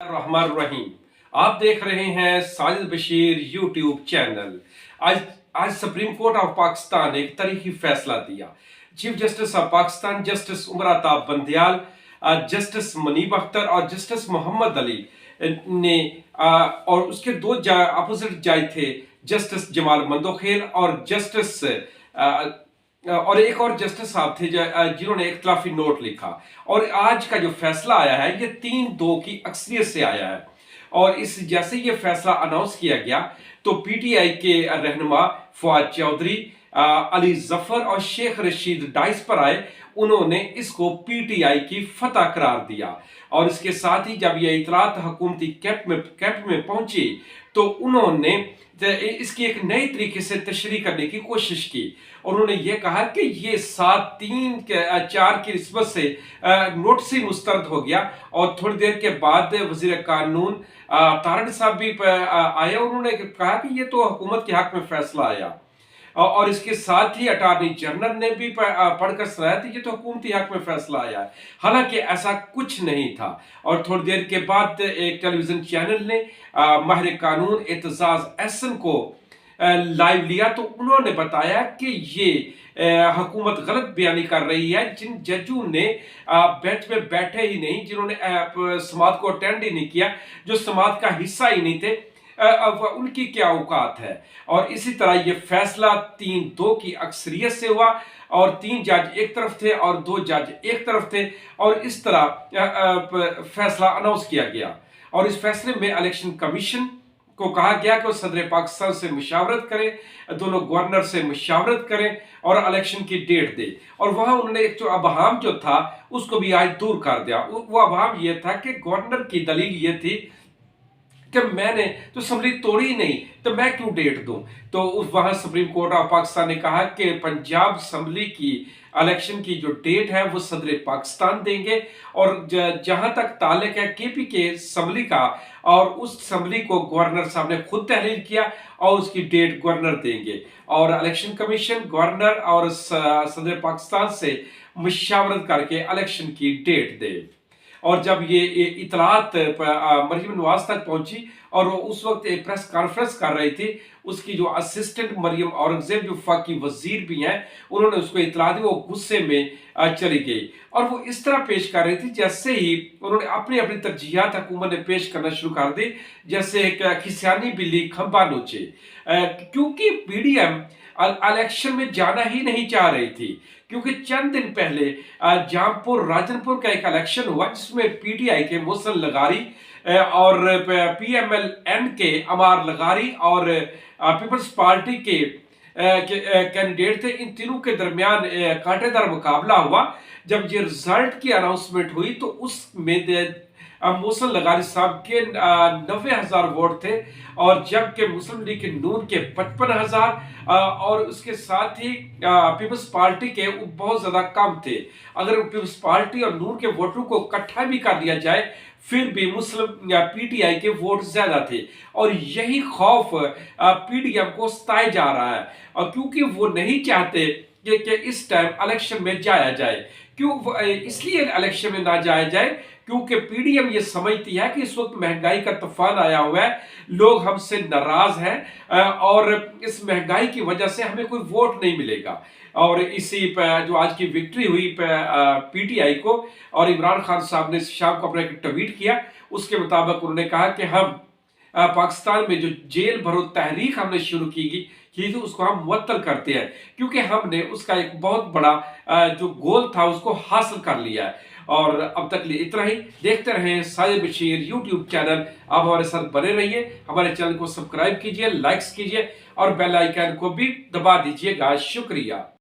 रहमान रहीम। आप देख रहे हैं साजिद बशीर यूट्यूब चैनल। आज आज सुप्रीम कोर्ट ऑफ पाकिस्तान ने एक तारीखी फैसला दिया। Chief justice of Pakistan justice Umar Ata Bandial, justice Munib Akhtar और जस्टिस मोहम्मद अली ने और उसके दो अपोजिट जज थे, जस्टिस जमाल मंदोखेल और जस्टिस और एक और जस्टिस साहब थे जिन्होंने इख्तिलाफी नोट लिखा। और आज का जो फैसला आया है ये 3-2 की अक्सरियत से आया है। और इस जैसे ये फैसला अनाउंस किया गया तो पीटीआई के रहनुमा फवाद चौधरी, अली जफर और शेख रशीद डाइस पर आए। उन्होंने इसको पीटीआई की फतह करार दिया। और इसके साथ ही जब यह इतलात हुकूमती कैंप में पहुंची तो उन्होंने इसकी एक नई तरीके से तशरीह करने की कोशिश की। उन्होंने ये कहा कि ये 7-3-4 की निस्बत से नोटिस ही मुस्तरद हो गया। और थोड़ी देर के बाद वजीर कानून तारड़ साहब भी आए। उन्होंने कहा कि ये तो हुकूमत के हक में फैसला आया। और इसके साथ ही अटॉर्नी जनरल ने भी पढ़कर सुनाया था ये तो हुकूमती हक में फैसला आया है। हालांकि ऐसा कुछ नहीं था। और थोड़ी देर के बाद एक टेलीविजन चैनल ने माहिर कानून एतजाज एहसन को लाइव लिया तो उन्होंने बताया कि ये हुकूमत गलत बयानी कर रही है। जिन जजों ने बेंच में बैठे ही नहीं, जिन्होंने समाअत को अटेंड ही नहीं किया, जो समाअत का हिस्सा ही नहीं थे, उनकी क्या औकात है। और इसी तरह ये फैसला 3-2 की अक्सरियत से हुआ। और 3 जज एक तरफ थे और 2 जज एक तरफ थे। और इस तरह फैसला अनाउंस किया गया। और इस फैसले में इलेक्शन कमीशन को कहा गया कि वो सदर पाकिस्तान से मुशावरत करें, दोनों गवर्नर से मुशावरत करें और इलेक्शन की डेट दे। और वहां उन्होंने एक जो अबहम जो था उसको भी आज दूर कर दिया। वो अबहम ये था कि गवर्नर की दलील ये थी कि मैंने तो असम्बली तोड़ी नहीं तो मैं क्यों डेट दूं। तो वहां सुप्रीम कोर्ट ऑफ पाकिस्तान ने कहा कि पंजाब असम्बली की इलेक्शन की जो डेट है वो सदर पाकिस्तान देंगे। और जहां तक ताल्लुक है केपी के असम्बली का, और उस असम्बली को गवर्नर साहब ने खुद तहरीर किया और उसकी डेट गवर्नर देंगे। और इलेक्शन कमीशन गवर्नर और सदर पाकिस्तान से मुशावरत करके इलेक्शन की डेट दे। और जब ये इतलात मरीम नवाज तक पहुंची और वो उस वक्त एक प्रेस कॉन्फ्रेंस कर रही थी, उसकी जो असिस्टेंट मरियम औरंगजेब जो वफाकी वजीर भी हैं, उन्होंने उसको इतला दी। वो गुस्से में चली गई और वो इस तरह पेश कर रही थी जैसे ही उन्होंने अपनी अपनी तरजीहात हुकूमत ने पेश करना शुरू कर दी, जैसे एक खिसियानी बिल्ली खंबा नोचे। क्योंकि पीडीएम इलेक्शन में जाना ही नहीं चाह रही थी। क्योंकि चंद दिन पहले जामपुर राजनपुर का एक इलेक्शन हुआ जिसमें पीटीआई के मोहसिन लगारी और पीएमएलएन के अमार लगारी और पीपल्स पार्टी के कैंडिडेट थे। इन तीनों के दरमियान कांटेदार मुकाबला हुआ। जब ये रिजल्ट की अनाउंसमेंट हुई तो उसमें मोहसिन लगारी साहब के 90,000 वोट थे और जबकि मुस्लिम लीग के नून के 55,000 और उसके साथ ही पीपल्स पार्टी के बहुत ज्यादा कम थे। अगर पीपल्स पार्टी और नून के वोटरों को इकट्ठा भी कर दिया जाए फिर भी मुस्लिम या पीटीआई के वोट ज्यादा थे। और यही खौफ पीडीएम को सताया जा रहा है। और क्योंकि वो नहीं चाहते कि इस टाइम इलेक्शन में जाया जाए। क्यों इसलिए इलेक्शन में ना जाया जाए क्योंकि पीडीएम ये समझती है कि इस वक्त महंगाई का तूफान आया हुआ है, लोग हमसे नाराज हैं और इस महंगाई की वजह से हमें कोई वोट नहीं मिलेगा। और इसी जो आज की विक्ट्री हुई पीटीआई को, और इमरान खान साहब ने शाम को अपना एक ट्वीट किया, उसके मुताबिक उन्होंने कहा कि हम पाकिस्तान में जो जेल भरो तहरीक हमने शुरू की थी उसको हम मुअत्तल करते हैं क्योंकि हमने उसका एक बहुत बड़ा जो गोल था उसको हासिल कर लिया है। और अब तक लिए इतना ही। देखते रहें साजिद बशीर यूट्यूब चैनल। आप हमारे साथ बने रहिए, हमारे चैनल को सब्सक्राइब कीजिए, लाइक्स कीजिए और बेल आइकन को भी दबा दीजिएगा। शुक्रिया।